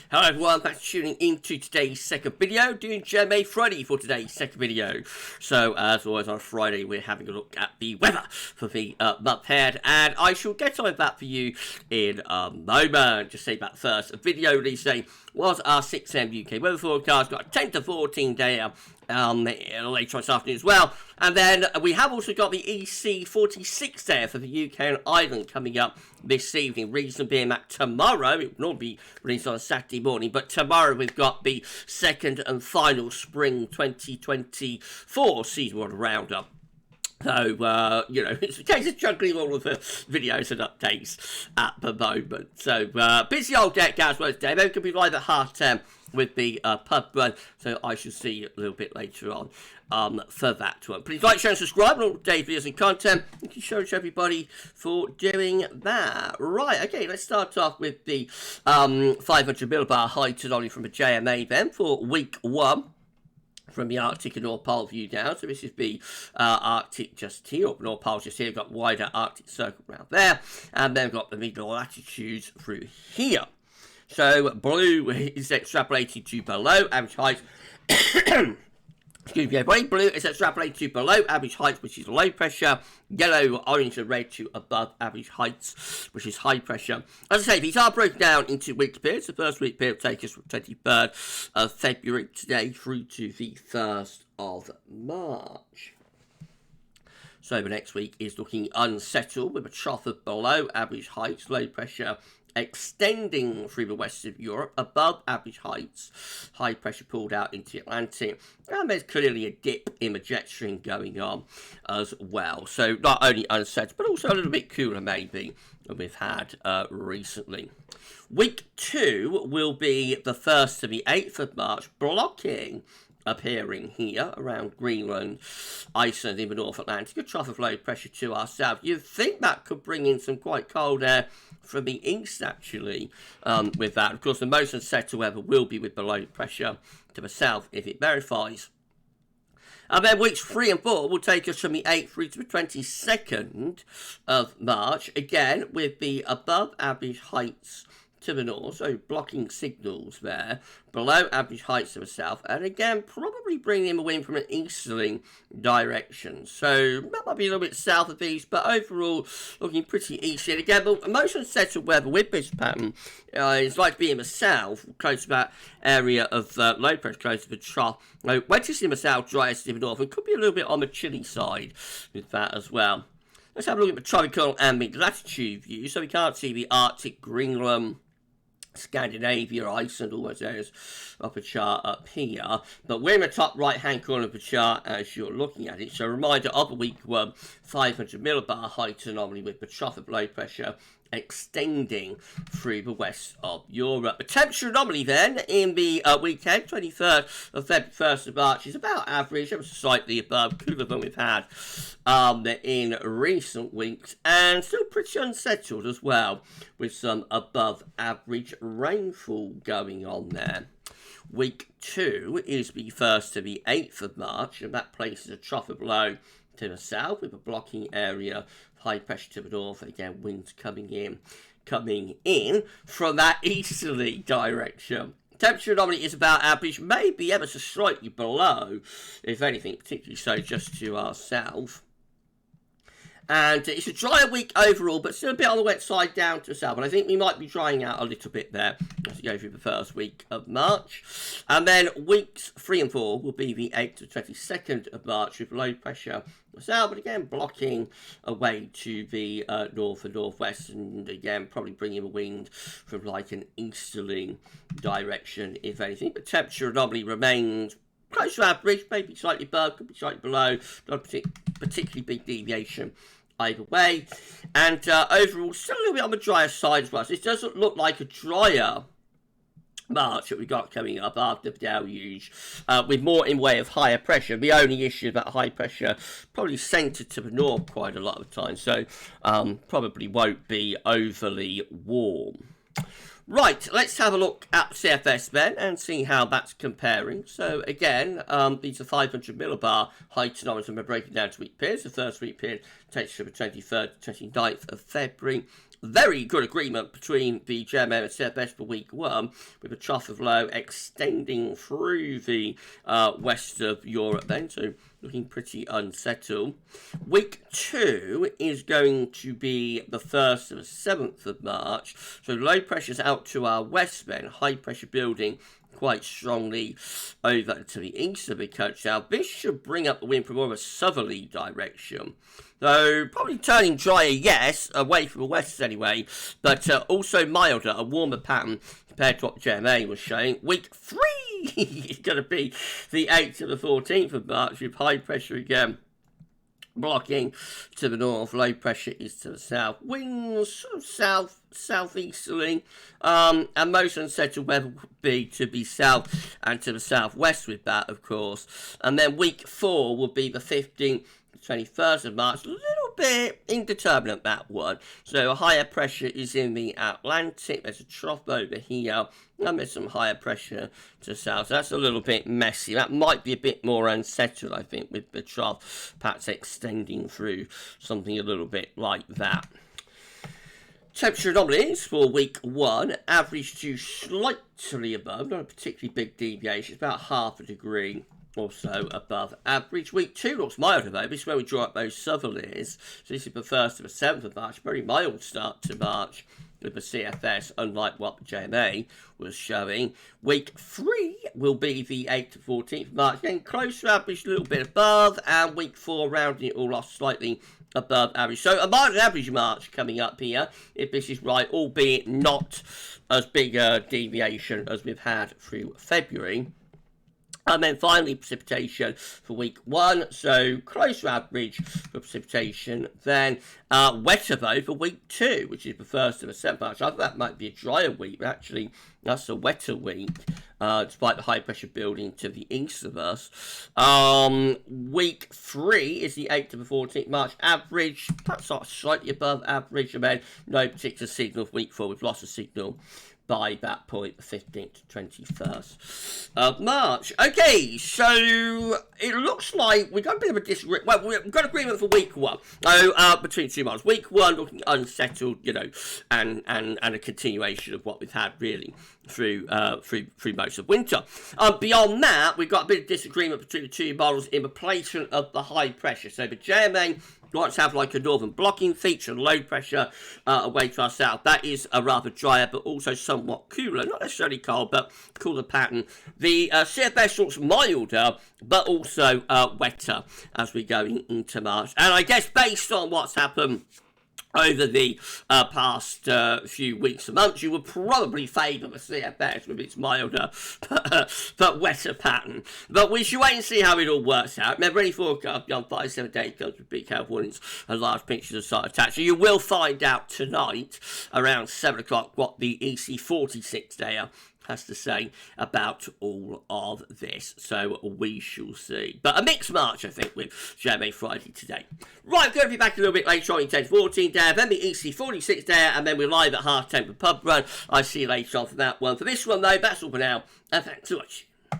Hello everyone, thanks for tuning into today's second video, doing JMA Friday for today's second video. So as always on Friday we're having a look at the weather for the month ahead, and I shall get on with that for you in a moment. Just say that first, a video release today was our 6 AM UK weather forecast, got a 10 to 14 day later on this afternoon as well. And then we have also got the EC46 there for the UK and Ireland coming up this evening. Reason being that tomorrow, it will not be released on a Saturday morning, but tomorrow we've got the second and final spring 2024 season weather roundup. So, it's a case of juggling all of the videos and updates at the moment. So, busy old day at GavsWeatherVids day. Maybe we can be live at 10:30 with the pub run. So, I shall see you a little bit later on for that one. Please like, share, and subscribe on all today's videos and content. Thank you so much, everybody, for doing that. Right, okay, let's start off with the 500 millibar height anomaly from the JMA then for week 1. From the Arctic and North Pole view down. So this is the Arctic just here, or North Pole just here. We've got wider Arctic circle around there. And then we've got the middle latitudes through here. So blue is extrapolated to below average height. Excuse me, everybody. Blue is extrapolated to below average heights, which is low pressure. Yellow, orange, and red to above average heights, which is high pressure. As I say, these are broken down into week periods. The first week period will take us from 23rd of February today through to the 1st of March. So the next week is looking unsettled with a trough of below average heights, low pressure extending through the west of Europe, above average heights, high pressure pulled out into the Atlantic, and there's clearly a dip in the jet stream going on as well. So not only unsettled, but also a little bit cooler maybe than we've had recently. Week 2 will be the 1st to the 8th of March, blocking appearing here around Greenland, Iceland in the North Atlantic, a trough of low pressure to our south. You'd think that could bring in some quite cold air from the east, actually, with that. Of course, the most unsettled weather will be with the low pressure to the south if it verifies. And then weeks 3 and 4 will take us from the 8th through to the 22nd of March, again with the above average heights to the north, so blocking signals there, below average heights to the south, and again probably bringing in the wind from an easterly direction. So that might be a little bit south of east, but overall looking pretty easy. And again, the most unsettled weather with this pattern is like to be in the south, close to that area of low pressure, close to the trough. Wettest in the south, driest in the north, and could be a little bit on the chilly side with that as well. Let's have a look at the tropical and mid-latitude view. So we can't see the Arctic, Greenland, Scandinavia, Iceland, all those areas of the chart up here. But we're in the top right-hand corner of the chart as you're looking at it. So a reminder of the week 1, 500 millibar height anomaly with the trough of low pressure extending through the west of Europe. The temperature anomaly then in the weekend, 23rd of February, 1st of March, is about average. It was slightly above, cooler than we've had in recent weeks, and still pretty unsettled as well, with some above average rainfall going on there. Week 2 is the 1st to the 8th of March, and that places a trough of low to the south with a blocking area, high pressure to the north, again winds coming in from that easterly direction. Temperature anomaly is about average, maybe ever so slightly below, if anything, particularly so just to our south. And it's a drier week overall, but still a bit on the wet side down to the south. And I think we might be drying out a little bit there as we go through the first week of March. And then weeks 3 and 4 will be the 8th to 22nd of March with low pressure to the south, but again blocking away to the north and northwest, and again probably bringing a wind from like an easterly direction, if anything. But temperature anomaly remains close to average, maybe slightly above, could be slightly below, not a particularly big deviation either way. And overall, still a little bit on the drier side as well. So it doesn't look like a drier March that we got coming up after the deluge, with more in way of higher pressure. The only issue about high pressure probably centred to the north quite a lot of the time, so probably won't be overly warm. Right, let's have a look at CFS then and see how that's comparing. So again, these are 500 millibar height anometers, and we're breaking down to week periods. The first week period takes from the 23rd to 29th of February, very good agreement between the JMA and CFS for week 1, with a trough of low extending through the west of Europe then, so looking pretty unsettled. Week 2 is going to be the 1st and the 7th of March, so low pressure's out to our west then, high pressure building quite strongly over to the east of the country. Now, this should bring up the wind from more of a southerly direction. So, probably turning drier, yes, away from the west anyway, but also milder, a warmer pattern compared to what JMA was showing. Week 3 is going to be the 8th to the 14th of March with high pressure again blocking to the north, low pressure is to the south, winds sort of southeasterly, and most unsettled weather will be to the south and to the southwest with that, of course. And then week 4 will be the 15th to 21st of March, a little bit indeterminate, that one. So higher pressure is in the Atlantic, there's a trough over here, and there's some higher pressure to the south. So that's a little bit messy. That might be a bit more unsettled, I think, with the trough perhaps extending through something a little bit like that. Temperature anomalies for week 1, average to slightly above, not a particularly big deviation, it's about half a degree or so above average. Week 2 looks milder though, this is where we draw up those southerlies. So this is the 1st to the 7th of March, very mild start to March with the CFS, unlike what the JMA was showing. Week 3 will be the 8th to 14th of March, getting close to average, a little bit above, and week 4 rounding it all off slightly above average. So a mild average March coming up here, if this is right, albeit not as big a deviation as we've had through February. And then finally, precipitation for week 1, so close to average for precipitation. Then wetter though for week 2, which is the 1st to the 7th March. I thought that might be a drier week, but actually that's a wetter week, despite the high pressure building to the east of us. Week 3 is the 8th to the 14th March, average, perhaps slightly above average, and then no particular signal for week 4. We've lost a signal by that point, the 15th to 21st of March. Okay, so it looks like we've got a bit of a disagreement. Well, we've got agreement for week 1. Between 2 months. Week 1 looking unsettled, you know, and a continuation of what we've had really through most of winter. Beyond that, we've got a bit of disagreement between the 2 models in the placement of the high pressure. So the JMA wants to have like a northern blocking feature, low pressure away to our south. That is a rather drier, but also somewhat cooler. Not necessarily cold, but cooler pattern. The CFS looks milder, but also wetter as we're going into March. And I guess based on what's happened over the past few weeks and months, you would probably favour the CFS with its milder but wetter pattern. But we should wait and see how it all works out. Remember, any forecast beyond 5-7 days comes with big health warnings and large pictures of site attached. So you will find out tonight around 7 o'clock what the EC46 day has to say about all of this. So we shall see. But a mixed March, I think, with JMA Friday today. Right, I'm going to be back a little bit later on in 10-14 day, then the EC46 day, and then we're live at 10:30 for pub run. I'll see you later on for that one. For this one, though, that's all for now, and thanks for watching.